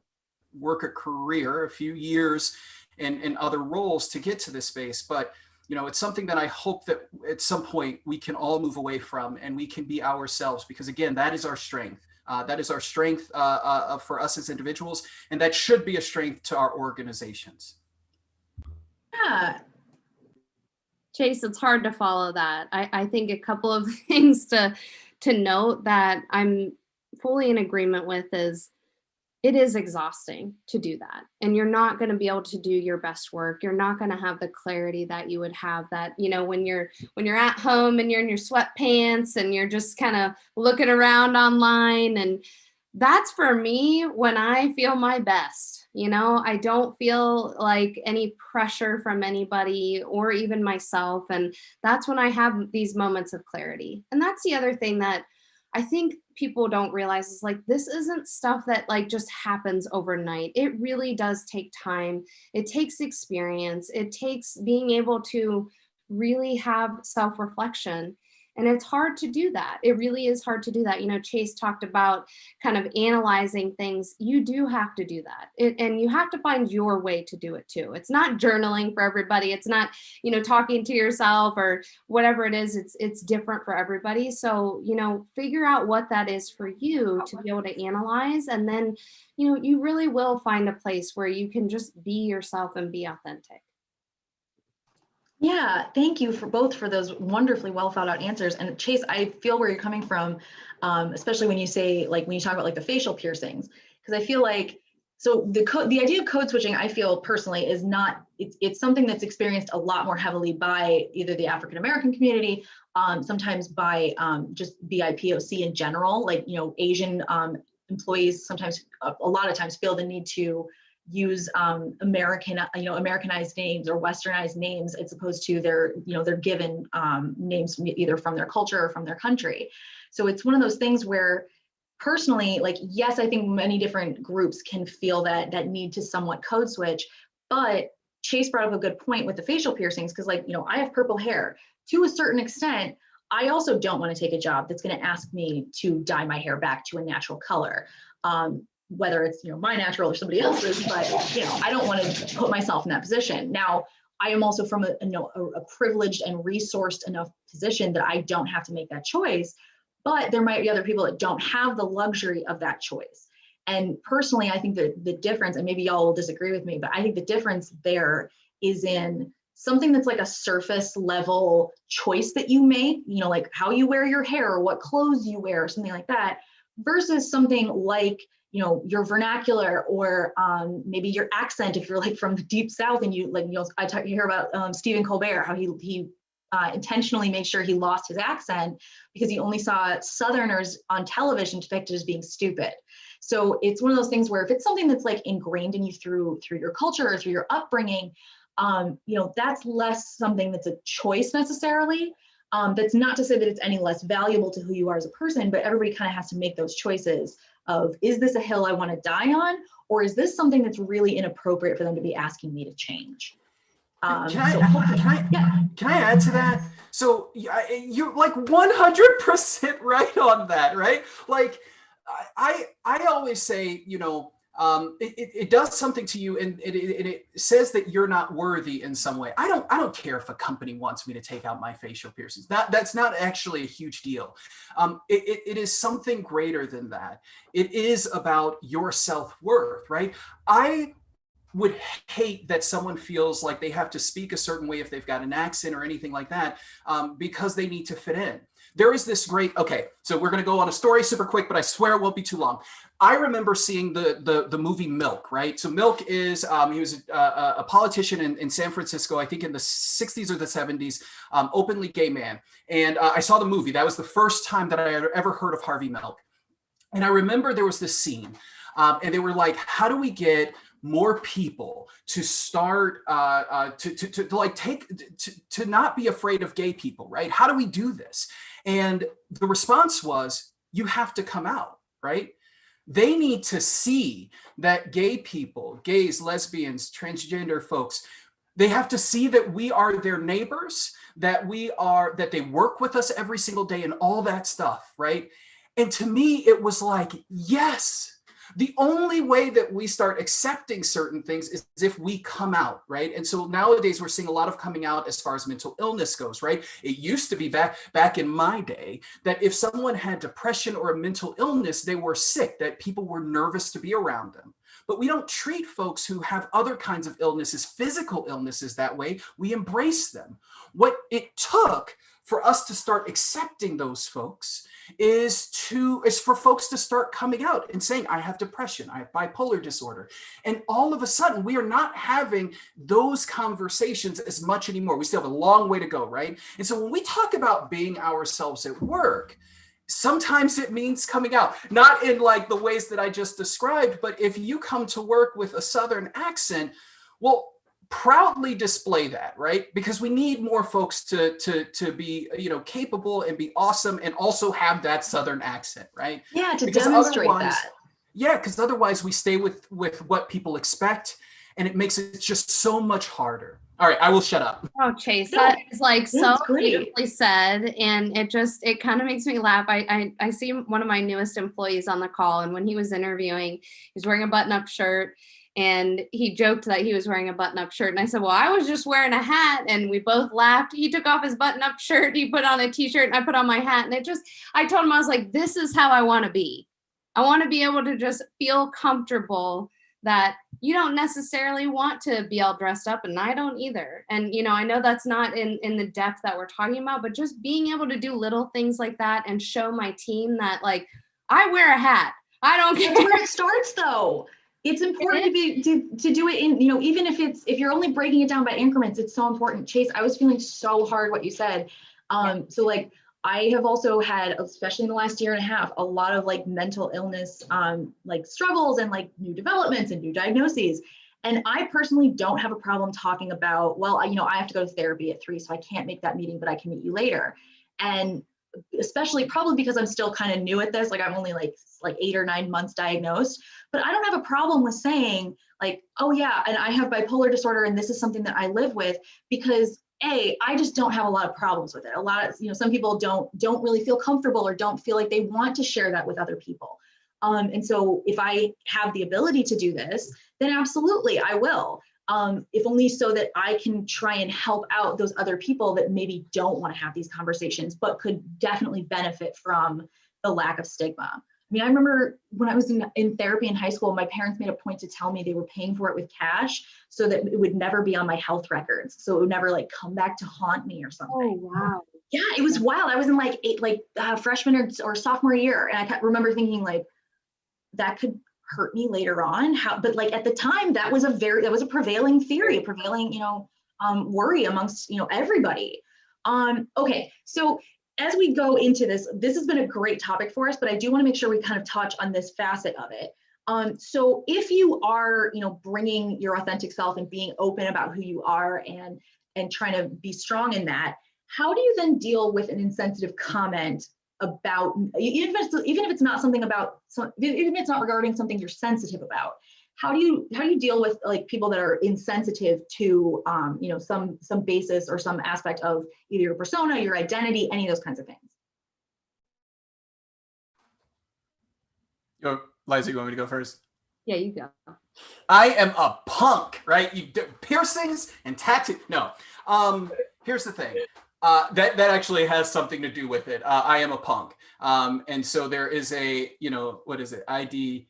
work a career, a few years in other roles to get to this space. But, it's something that I hope that at some point we can all move away from and we can be ourselves, because again, that is our strength. That is our strength for us as individuals. And that should be a strength to our organizations. Yeah. Chase, it's hard to follow that. I think a couple of things to note that I'm fully in agreement with is it is exhausting to do that. And you're not going to be able to do your best work. You're not going to have the clarity that you would have that, when you're at home and you're in your sweatpants and you're just kind of looking around online. And that's for me when I feel my best. I don't feel like any pressure from anybody or even myself. And that's when I have these moments of clarity. And that's the other thing that I think people don't realize is like, this isn't stuff that like just happens overnight. It really does take time. It takes experience. It takes being able to really have self-reflection. And it's hard to do that. It really is hard to do that. Chase talked about kind of analyzing things. You do have to do that. And you have to find your way to do it too. It's not journaling for everybody. It's not, talking to yourself or whatever it is. It's different for everybody. So, figure out what that is for you to be able to analyze. And then, you really will find a place where you can just be yourself and be authentic. Yeah, thank you for both for those wonderfully well thought out answers. And Chase, I feel where you're coming from, especially when you say like when you talk about like the facial piercings, because I feel like so the idea of code switching, I feel personally is not it's something that's experienced a lot more heavily by either the African American community, sometimes by just BIPOC in general, like Asian employees sometimes a lot of times feel the need to use Americanized names or Westernized names as opposed to their given names either from their culture or from their country. So it's one of those things where personally, like, yes, I think many different groups can feel that need to somewhat code switch, but Chase brought up a good point with the facial piercings because I have purple hair to a certain extent. I also don't want to take a job that's going to ask me to dye my hair back to a natural color. Whether it's my natural or somebody else's, but I don't want to put myself in that position. Now, I am also from a privileged and resourced enough position that I don't have to make that choice, but there might be other people that don't have the luxury of that choice. And personally, I think that the difference, and maybe y'all will disagree with me, but I think the difference there is in something that's like a surface level choice that you make, like how you wear your hair or what clothes you wear or something like that, versus something like your vernacular or maybe your accent if you're like from the deep south and you hear about Stephen Colbert, how he intentionally made sure he lost his accent because he only saw Southerners on television depicted as being stupid. So it's one of those things where if it's something that's like ingrained in you through your culture or through your upbringing, that's less something that's a choice necessarily. That's not to say that it's any less valuable to who you are as a person, but everybody kind of has to make those choices of, is this a hill I want to die on? Or is this something that's really inappropriate for them to be asking me to change? Can I add to that? So you're like 100% right on that, right? Like I always say, it does something to you, and it says that you're not worthy in some way. I don't care if a company wants me to take out my facial piercings. That's not actually a huge deal. It is something greater than that. It is about your self-worth, right? I would hate that someone feels like they have to speak a certain way if they've got an accent or anything like that, because they need to fit in. There is this great, okay, so we're going to go on a story super quick, but I swear it won't be too long. I remember seeing the movie Milk, right? So Milk is, he was a politician in San Francisco, I think in the 60s or the 70s, openly gay man. And I saw the movie. That was the first time that I had ever heard of Harvey Milk. And I remember there was this scene, and they were like, how do we get more people to start to like to not be afraid of gay people, right? How do we do this? And the response was, you have to come out, right? They need to see that gay people, gays, lesbians, transgender folks, they have to see that we are their neighbors, that they work with us every single day and all that stuff, right? And to me, it was like, yes, the only way that we start accepting certain things is if we come out, right? And so nowadays we're seeing a lot of coming out as far as mental illness goes, right? It used to be back in my day that if someone had depression or a mental illness, they were sick, that people were nervous to be around them. But we don't treat folks who have other kinds of illnesses, physical illnesses, that way. We embrace them. What it took for us to start accepting those folks is for folks to start coming out and saying, I have depression, I have bipolar disorder. And all of a sudden, we are not having those conversations as much anymore. We still have a long way to go, right? And so when we talk about being ourselves at work, sometimes it means coming out, not in like the ways that I just described, but if you come to work with a Southern accent, well, proudly display that, right? Because we need more folks to be capable and be awesome and also have that Southern accent, right? Yeah, to because demonstrate that. Yeah, because otherwise we stay with what people expect, and it makes it just so much harder. All right, I will shut up. Oh, Chase, that is like so great. beautifully said. And it kind of makes me laugh. I see one of my newest employees on the call, and when he was interviewing, he was wearing a button-up shirt. And he joked that he was wearing a button-up shirt. And I said, well, I was just wearing a hat. And we both laughed. He took off his button-up shirt. He put on a t-shirt, and I put on my hat. And I told him, I was like, this is how I want to be. I want to be able to just feel comfortable that you don't necessarily want to be all dressed up, and I don't either. And I know that's not in the depth that we're talking about, but just being able to do little things like that and show my team that, like, I wear a hat. I don't care. That's where it starts, though. It's important to do it in, even if you're only breaking it down by increments, it's so important. Chase, I was feeling so hard what you said. So like, I have also had, especially in the last year and a half, a lot of like mental illness, like struggles and like new developments and new diagnoses. And I personally don't have a problem talking about, well, I have to go to therapy at 3, so I can't make that meeting, but I can meet you later. And especially probably because I'm still kind of new at this, like I'm only like 8 or 9 months diagnosed, but I don't have a problem with saying like, oh yeah, and I have bipolar disorder and this is something that I live with, because I just don't have a lot of problems with it. A lot of, some people don't really feel comfortable or don't feel like they want to share that with other people. And so if I have the ability to do this, then absolutely I will. If only so that I can try and help out those other people that maybe don't want to have these conversations, but could definitely benefit from the lack of stigma. I mean, I remember when I was in therapy in high school, my parents made a point to tell me they were paying for it with cash so that it would never be on my health records. So it would never like come back to haunt me or something. Oh, wow. Yeah, it was wild. I was in freshman or sophomore year. And I remember thinking like, that could hurt me later on. But like at the time, that was a prevailing theory, a prevailing, worry amongst, everybody. Okay, so as we go into this has been a great topic for us, but I do want to make sure we kind of touch on this facet of it. So if you are, bringing your authentic self and being open about who you are and trying to be strong in that, how do you then deal with an insensitive comment about, even if it's not something about, even if it's not regarding something you're sensitive about, how do you deal with like people that are insensitive to some basis or some aspect of either your persona, your identity, any of those kinds of things? Liza, you want me to go first? Yeah, you go. I am a punk, right? You do piercings and tattoos. No. Here's the thing. That actually has something to do with it. I am a punk. And so there is a, what is it? IDGF.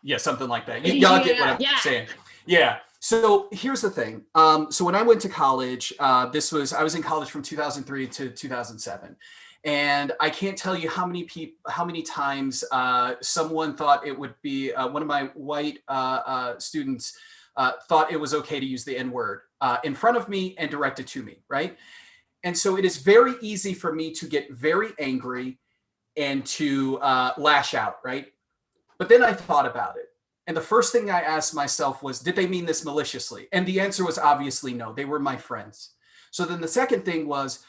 Yeah, something like that. Y'all get what I'm saying. Yeah. So here's the thing. So when I went to college, I was in college from 2003 to 2007. And I can't tell you how many times someone thought it would be, one of my white students thought it was okay to use the N-word in front of me and directed to me, right? And so it is very easy for me to get very angry and to lash out, right? But then I thought about it. And the first thing I asked myself was, did they mean this maliciously? And the answer was obviously no, they were my friends. So then the second thing was,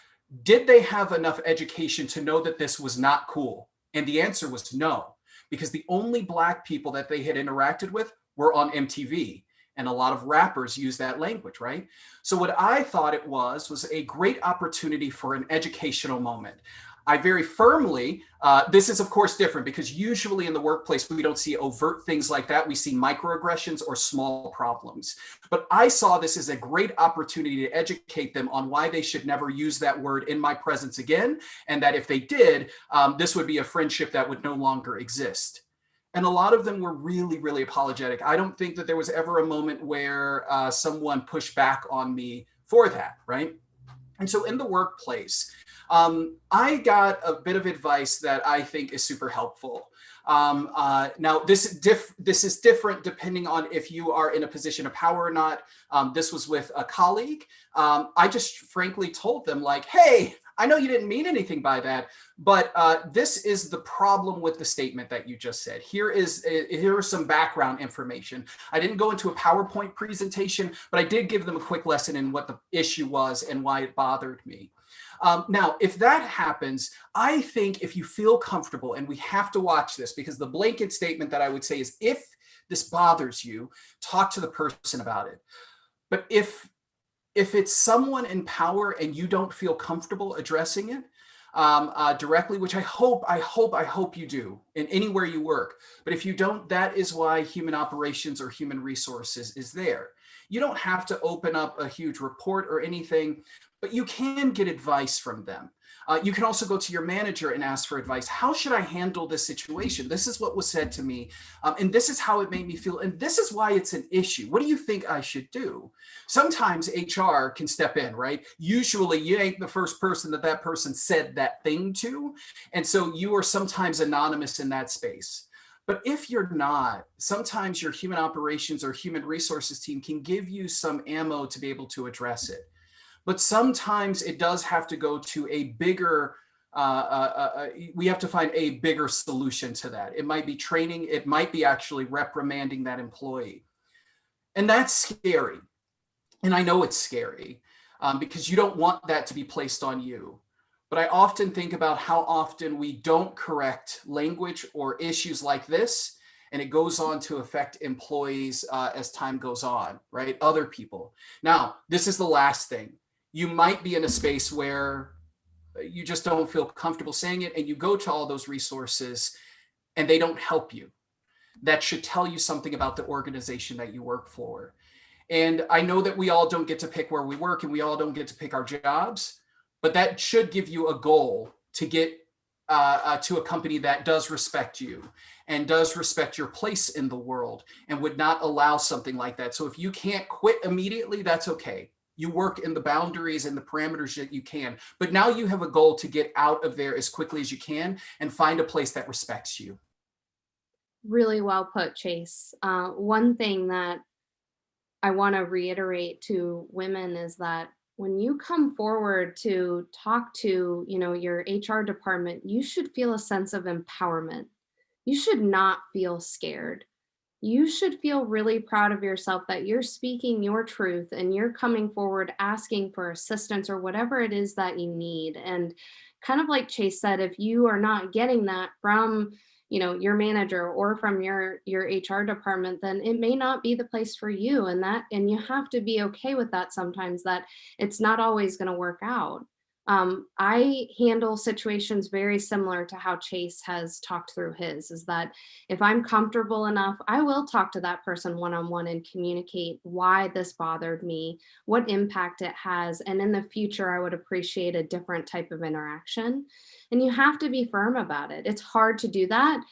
did they have enough education to know that this was not cool? And the answer was no, because the only Black people that they had interacted with were on MTV. And a lot of rappers use that language, right? So what I thought it was a great opportunity for an educational moment. I very firmly, this is of course different because usually in the workplace, we don't see overt things like that. We see microaggressions or small problems. But I saw this as a great opportunity to educate them on why they should never use that word in my presence again. And that if they did, this would be a friendship that would no longer exist. And a lot of them were really, really apologetic. I don't think that there was ever a moment where someone pushed back on me for that, right? And so in the workplace, I got a bit of advice that I think is super helpful. Now, this is different depending on if you are in a position of power or not. This was with a colleague. I just frankly told them like, hey, I know you didn't mean anything by that, but this is the problem with the statement that you just said. Here is some background information. I didn't go into a PowerPoint presentation, but I did give them a quick lesson in what the issue was and why it bothered me. Now, if that happens, I think if you feel comfortable, and we have to watch this because the blanket statement that I would say is if this bothers you, talk to the person about it. But if it's someone in power and you don't feel comfortable addressing it directly, which I hope you do in anywhere you work. But if you don't, that is why human operations or human resources is there. You don't have to open up a huge report or anything, but you can get advice from them. You can also go to your manager and ask for advice. How should I handle this situation? This is what was said to me, and this is how it made me feel, and this is why it's an issue. What do you think I should do? Sometimes HR can step in, right? Usually you ain't the first person that person said that thing to, and so you are sometimes anonymous in that space. But if you're not, sometimes your human operations or human resources team can give you some ammo to be able to address it. But sometimes it does have to go to a bigger, we have to find a bigger solution to that. It might be training, it might be actually reprimanding that employee. And that's scary. And I know it's scary because you don't want that to be placed on you. But I often think about how often we don't correct language or issues like this, and it goes on to affect employees as time goes on, right? Other people. Now, this is the last thing. You might be in a space where you just don't feel comfortable saying it, and you go to all those resources and they don't help you. That should tell you something about the organization that you work for. And I know that we all don't get to pick where we work and we all don't get to pick our jobs, but that should give you a goal to get to a company that does respect you and does respect your place in the world and would not allow something like that. So if you can't quit immediately, that's okay. You work in the boundaries and the parameters that you can, but now you have a goal to get out of there as quickly as you can and find a place that respects you. Really well put, Chase. One thing that I want to reiterate to women is that when you come forward to talk to, your HR department, you should feel a sense of empowerment. You should not feel scared. You should feel really proud of yourself that you're speaking your truth and you're coming forward asking for assistance or whatever it is that you need. And kind of like Chase said, if you are not getting that from your manager or from your HR department, then it may not be the place for you. And you have to be okay with that sometimes, that it's not always going to work out. I handle situations very similar to how Chase has talked through his, is that if I'm comfortable enough, I will talk to that person one-on-one and communicate why this bothered me, what impact it has. And in the future, I would appreciate a different type of interaction. And you have to be firm about it. It's hard to do that.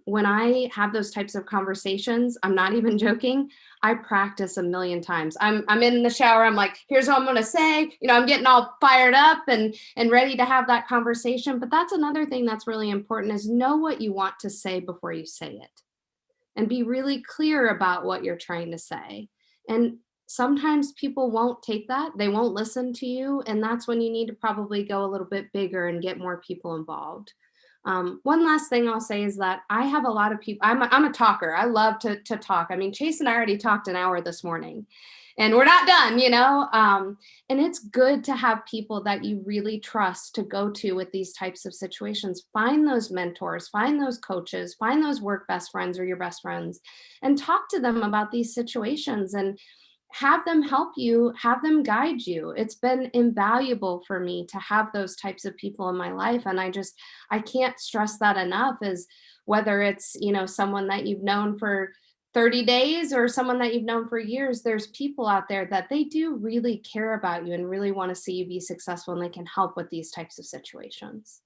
When I have those types of conversations, I'm not even joking, I practice a million times. I'm in the shower. I'm like, here's what I'm going to say. I'm getting all fired up and ready to have that conversation. But that's another thing that's really important, is know what you want to say before you say it, and be really clear about what you're trying to say. And sometimes people won't take that. They won't listen to you. And that's when you need to probably go a little bit bigger and get more people involved. One last thing I'll say is that I have a lot of people, I'm a talker. I love to talk. I mean, Chase and I already talked an hour this morning and we're not done, and it's good to have people that you really trust to go to with these types of situations. Find those mentors, find those coaches, find those work best friends or your best friends, and talk to them about these situations and have them help you, have them guide you. It's been invaluable for me to have those types of people in my life. And I can't stress that enough, is whether it's, someone that you've known for 30 days or someone that you've known for years, there's people out there that they do really care about you and really want to see you be successful, and they can help with these types of situations.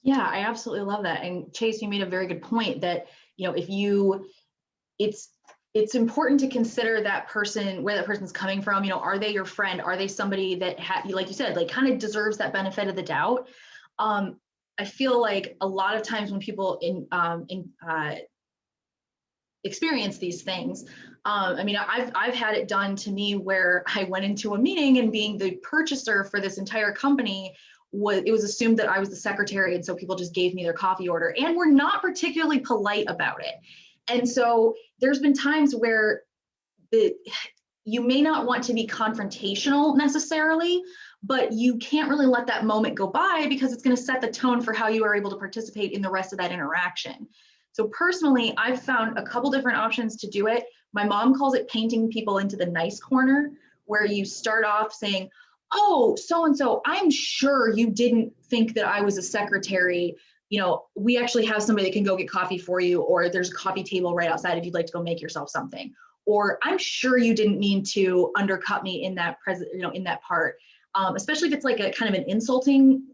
Yeah, I absolutely love that. And Chase, you made a very good point that, it's important to consider that person, where that person's coming from. Are they your friend? Are they somebody that, like you said, like kind of deserves that benefit of the doubt? I feel like a lot of times when people experience these things, I've had it done to me where I went into a meeting, and being the purchaser for this entire company, it was assumed that I was the secretary, and so people just gave me their coffee order and were not particularly polite about it. And so there's been times where you may not want to be confrontational necessarily, but you can't really let that moment go by, because it's going to set the tone for how you are able to participate in the rest of that interaction. So personally, I've found a couple different options to do it. My mom calls it painting people into the nice corner, where you start off saying, oh, so-and-so, I'm sure you didn't think that I was a secretary. We actually have somebody that can go get coffee for you, or there's a coffee table right outside if you'd like to go make yourself something. or I'm sure you didn't mean to undercut me in that in that part. Especially if it's like a kind of an insulting,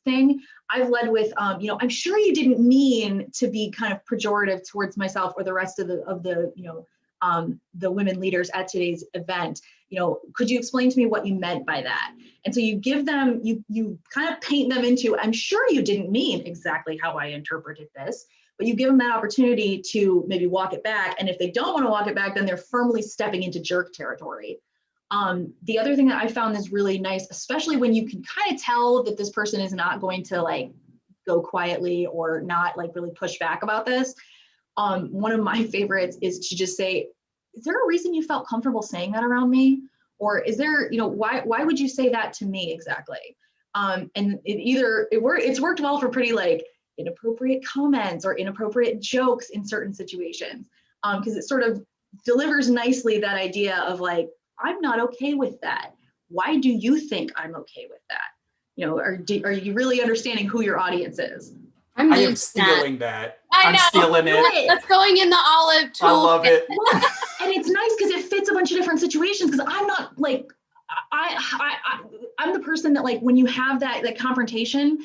thing. I've led with, I'm sure you didn't mean to be kind of pejorative towards myself or the rest of the women leaders at today's event. Could you explain to me what you meant by that? And so you give them, you kind of paint them into, I'm sure you didn't mean exactly how I interpreted this, but you give them that opportunity to maybe walk it back. And if they don't want to walk it back, then they're firmly stepping into jerk territory. The other thing that I found is really nice, especially when you can kind of tell that this person is not going to like go quietly or not like really push back about this. One of my favorites is to just say, is there a reason you felt comfortable saying that around me? Or is there, why would you say that to me exactly? And it's worked well for pretty like inappropriate comments or inappropriate jokes in certain situations. Because it sort of delivers nicely that idea of like, I'm not okay with that. Why do you think I'm okay with that? Are you really understanding who your audience is? I am stealing that. I know. I'm stealing it. That's going in the olive tool. I love it. And it's nice because it fits a bunch of different situations, because I'm not like, I'm the person that like, when you have that confrontation,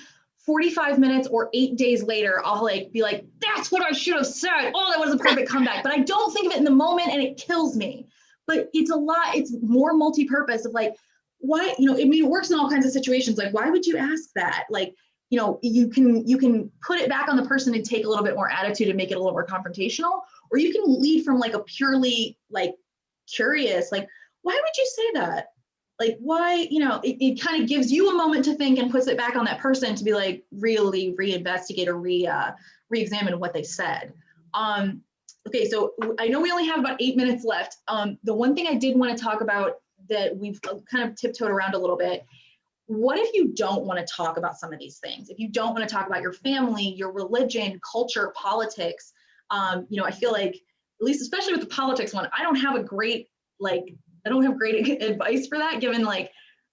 45 minutes or 8 days later, I'll like be like, that's what I should have said. Oh, that was a perfect comeback. But I don't think of it in the moment and it kills me. But it's more multi-purpose of like, why, it works in all kinds of situations. Like, why would you ask that? Like, you can put it back on the person and take a little bit more attitude and make it a little more confrontational, or you can lead from like a purely like curious, like, why would you say that? Like, why, it kind of gives you a moment to think and puts it back on that person to be like, really reinvestigate or re-examine what they said. Okay, so I know we only have about 8 minutes left. The one thing I did want to talk about that we've kind of tiptoed around a little bit, what if you don't want to talk about some of these things? If you don't want to talk about your family, your religion, culture, politics, I feel like, at least especially with the politics one, I don't have great advice for that, given like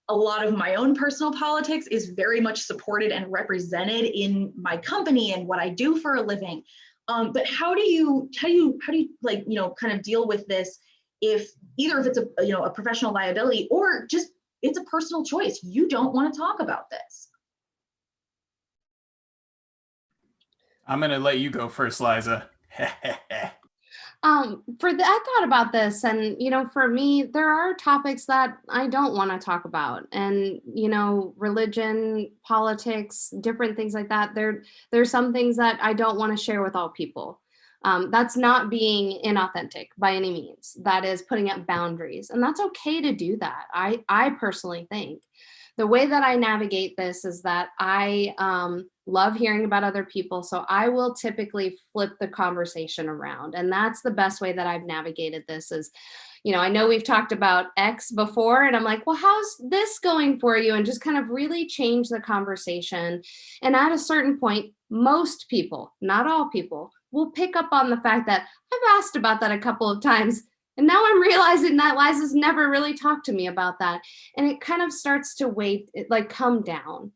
a lot of my own personal politics is very much supported and represented in my company and what I do for a living. But how do you like, kind of deal with this if it's a professional liability or just it's a personal choice. You don't want to talk about this. I'm going to let you go first, Liza. I thought about this, and for me, there are topics that I don't want to talk about, and religion, politics, different things like that. There's some things that I don't want to share with all people. That's not being inauthentic by any means. That is putting up boundaries, and that's okay to do that. I personally think the way that I navigate this is that I love hearing about other people. So I will typically flip the conversation around. And that's the best way that I've navigated this is, I know we've talked about X before, and I'm like, well, how's this going for you? And just kind of really change the conversation. And at a certain point, most people, not all people, will pick up on the fact that I've asked about that a couple of times. And now I'm realizing that Liza's never really talked to me about that. And it kind of starts to come down.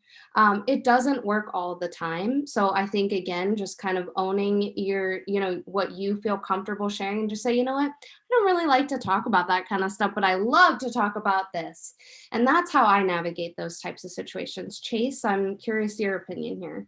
It doesn't work all the time. So I think, again, just kind of owning your, what you feel comfortable sharing, and just say, you know what, I don't really like to talk about that kind of stuff, but I love to talk about this. And that's how I navigate those types of situations. Chase, I'm curious your opinion here.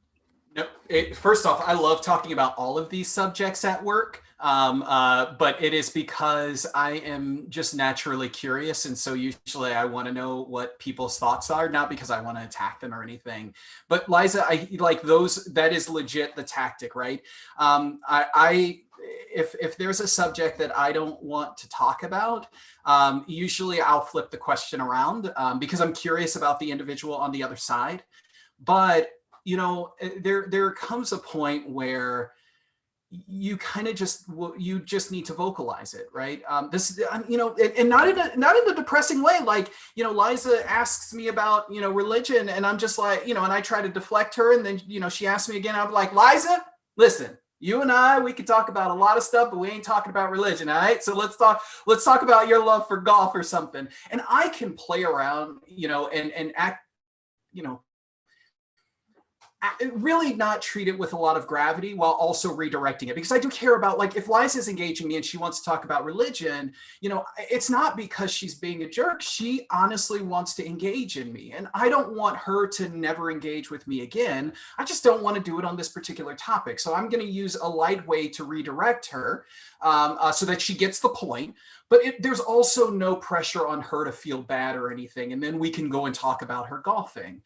No, first off, I love talking about all of these subjects at work, but it is because I am just naturally curious. And so usually I want to know what people's thoughts are, not because I want to attack them or anything. But Liza, I like those, that is legit the tactic, right? If there's a subject that I don't want to talk about, usually I'll flip the question around because I'm curious about the individual on the other side. But there comes a point where you kind of just need to vocalize it, right? And not in a depressing way. Like, Liza asks me about, religion, and I'm just like, and I try to deflect her, and then, she asks me again. I'm like, Liza, listen, you and I, we could talk about a lot of stuff, but we ain't talking about religion, all right? So let's talk about your love for golf or something. And I can play around, and act, really not treat it with a lot of gravity while also redirecting it, because I do care about, like, if Liza's engaging me and she wants to talk about religion, it's not because she's being a jerk. She honestly wants to engage in me, and I don't want her to never engage with me again. I just don't want to do it on this particular topic. So I'm going to use a light way to redirect her, so that she gets the point. But there's also no pressure on her to feel bad or anything. And then we can go and talk about her golfing.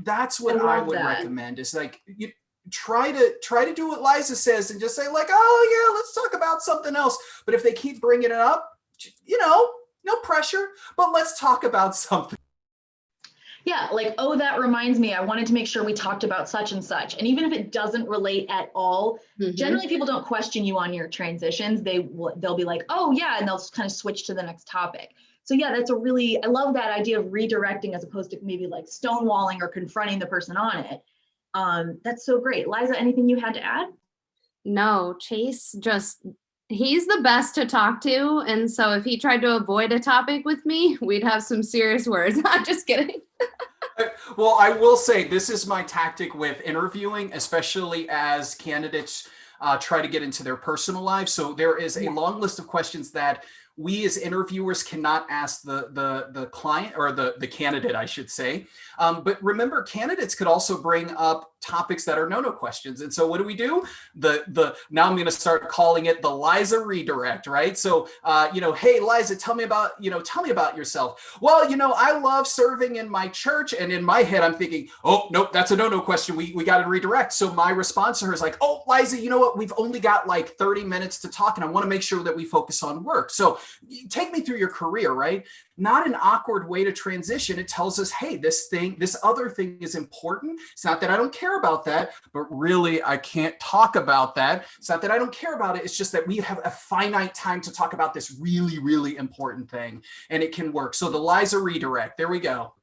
That's what I would recommend, is like, you try to do what Liza says and just say, like, oh yeah, let's talk about something else. But if they keep bringing it up, no pressure, but let's talk about something. Yeah, like, oh, that reminds me, I wanted to make sure we talked about such and such. And even if it doesn't relate at all, generally people don't question you on your transitions. They'll be like, oh yeah, and they'll just kind of switch to the next topic. So yeah, I love that idea of redirecting as opposed to maybe like stonewalling or confronting the person on it. That's so great. Liza, anything you had to add? No, Chase he's the best to talk to. And so if he tried to avoid a topic with me, we'd have some serious words. I'm just kidding. Well, I will say this is my tactic with interviewing, especially as candidates try to get into their personal lives. So there is a long list of questions that we as interviewers cannot ask the client, or the candidate, I should say. But remember, candidates could also bring up topics that are no questions. And so what do? Now I'm going to start calling it the Liza redirect, right? So, hey, Liza, tell me about yourself. Well, I love serving in my church. And in my head, I'm thinking, oh, nope, that's a no question. We got to redirect. So my response to her is like, oh, Liza, you know what? We've only got like 30 minutes to talk, and I want to make sure that we focus on work. So take me through your career, right? Not an awkward way to transition. It tells us, hey, this other thing is important. It's not that I don't care about that, but really I can't talk about that. It's not that I don't care about it. It's just that we have a finite time to talk about this really, really important thing, and it can work. So the Liza redirect, there we go.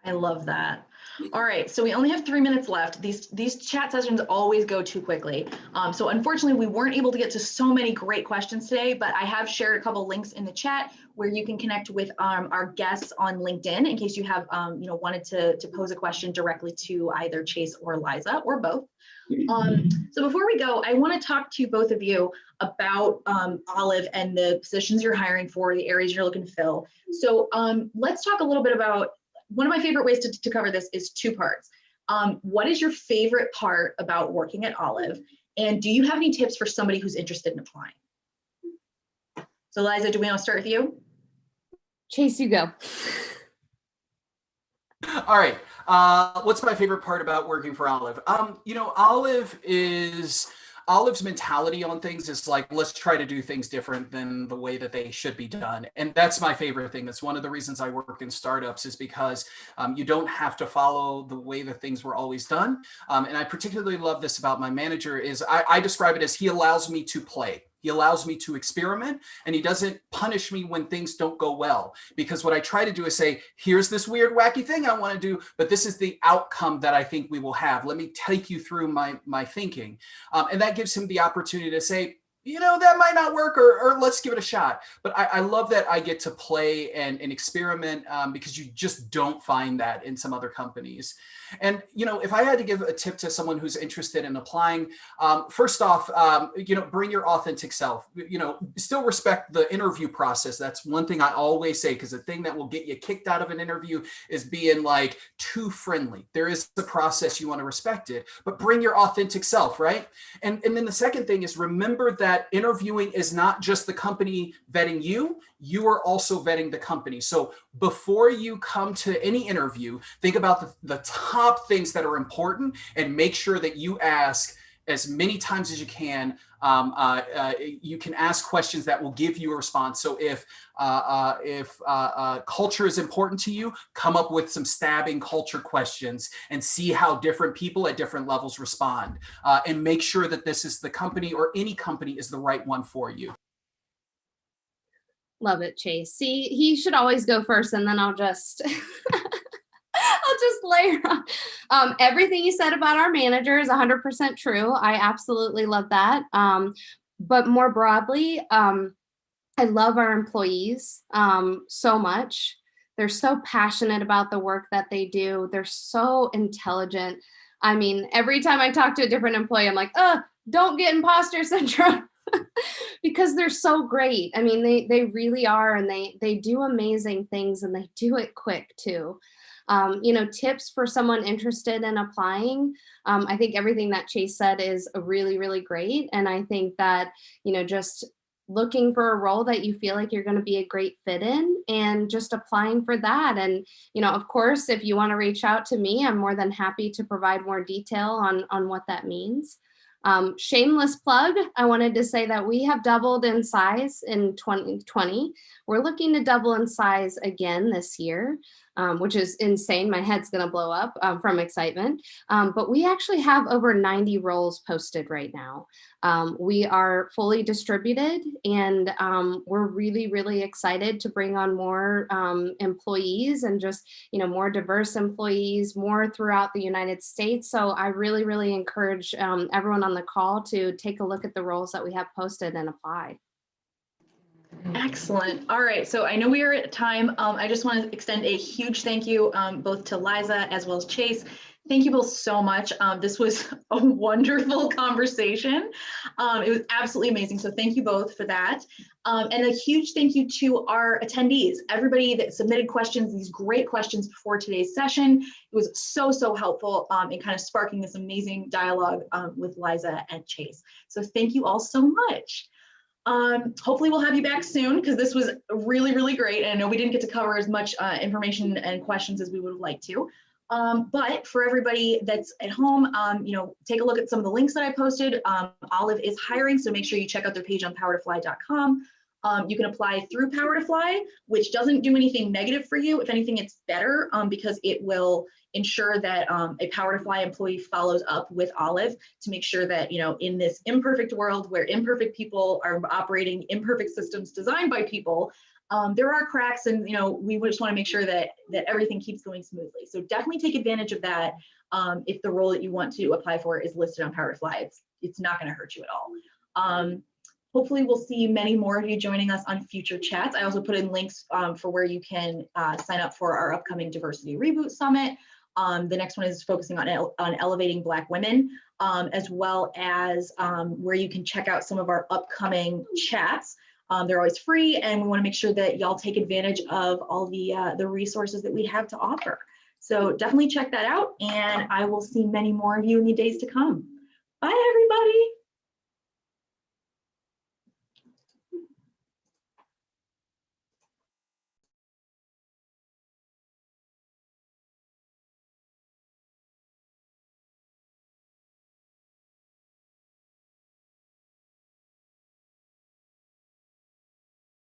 I love that. All right, so we only have 3 minutes left. These chat sessions always go too quickly. So unfortunately, we weren't able to get to so many great questions today, but I have shared a couple links in the chat where you can connect with our guests on LinkedIn in case you have wanted to pose a question directly to either Chase or Liza, or both. So before we go, I want to talk to both of you about Olive and the positions you're hiring for, the areas you're looking to fill. So let's talk a little bit about, one of my favorite ways to cover this is 2 parts. What is your favorite part about working at Olive? And do you have any tips for somebody who's interested in applying? So Liza, do we want to start with you? Chase, you go. All right. What's my favorite part about working for Olive? Olive's mentality on things is like, let's try to do things different than the way that they should be done. And that's my favorite thing. That's one of the reasons I work in startups, is because you don't have to follow the way that things were always done. And I particularly love this about my manager, is I describe it as, he allows me to play. He allows me to experiment, and he doesn't punish me when things don't go well. Because what I try to do is say, here's this weird, wacky thing I want to do, but this is the outcome that I think we will have. Let me take you through my thinking. And that gives him the opportunity to say, that might not work, or let's give it a shot. But I love that I get to play and experiment, because you just don't find that in some other companies. And, if I had to give a tip to someone who's interested in applying, first off, bring your authentic self. Still respect the interview process. That's one thing I always say, because the thing that will get you kicked out of an interview is being like too friendly. There is a process, you want to respect it, but bring your authentic self, right? And then the second thing is, remember that interviewing is not just the company vetting you. You are also vetting the company. So before you come to any interview, think about the top things that are important, and make sure that you ask as many times as you can. You can ask questions that will give you a response. So if culture is important to you, come up with some stabbing culture questions and see how different people at different levels respond. And make sure that this is the company, or any company, is the right one for you. Love it, Chase. See, he should always go first, and then I'll just I'll just layer on. Everything you said about our manager is 100% true. I absolutely love that. But more broadly, I love our employees so much. They're so passionate about the work that they do. They're so intelligent. I mean, every time I talk to a different employee, I'm like, don't get imposter syndrome. Because they're so great. I mean, they really are, and they do amazing things, and they do it quick too. Tips for someone interested in applying. I think everything that Chase said is really, really great. And I think that, just looking for a role that you feel like you're going to be a great fit in and just applying for that. And, of course, if you want to reach out to me, I'm more than happy to provide more detail on what that means. Shameless plug, I wanted to say that we have doubled in size in 2020. We're looking to double in size again this year, which is insane. My head's going to blow up from excitement. But we actually have over 90 roles posted right now. We are fully distributed, and we're really, really excited to bring on more employees and just, more diverse employees, more throughout the United States. So I really, really encourage everyone on the call to take a look at the roles that we have posted and apply. Excellent. All right. So I know we are at time. I just want to extend a huge thank you both to Liza as well as Chase. Thank you both so much. This was a wonderful conversation. It was absolutely amazing. So thank you both for that. And a huge thank you to our attendees, everybody that submitted questions, these great questions before today's session. It was so helpful in kind of sparking this amazing dialogue with Liza and Chase. So thank you all so much. Hopefully we'll have you back soon, because this was really, really great. And I know we didn't get to cover as much information and questions as we would have liked to. But for everybody that's at home, take a look at some of the links that I posted. Olive is hiring, so make sure you check out their page on power2fly.com. You can apply through Power to Fly, which doesn't do anything negative for you. If anything, it's better because it will ensure that a Power to Fly employee follows up with Olive to make sure that, in this imperfect world where imperfect people are operating imperfect systems designed by people, there are cracks, and we just want to make sure that everything keeps going smoothly. So definitely take advantage of that. If the role that you want to apply for is listed on Power to Fly, it's not going to hurt you at all. Hopefully we'll see many more of you joining us on future chats. I also put in links for where you can sign up for our upcoming Diversity Reboot Summit. The next one is focusing on elevating Black women, as well as where you can check out some of our upcoming chats. They're always free, and we want to make sure that y'all take advantage of all the resources that we have to offer. So definitely check that out, and I will see many more of you in the days to come. Bye, everybody.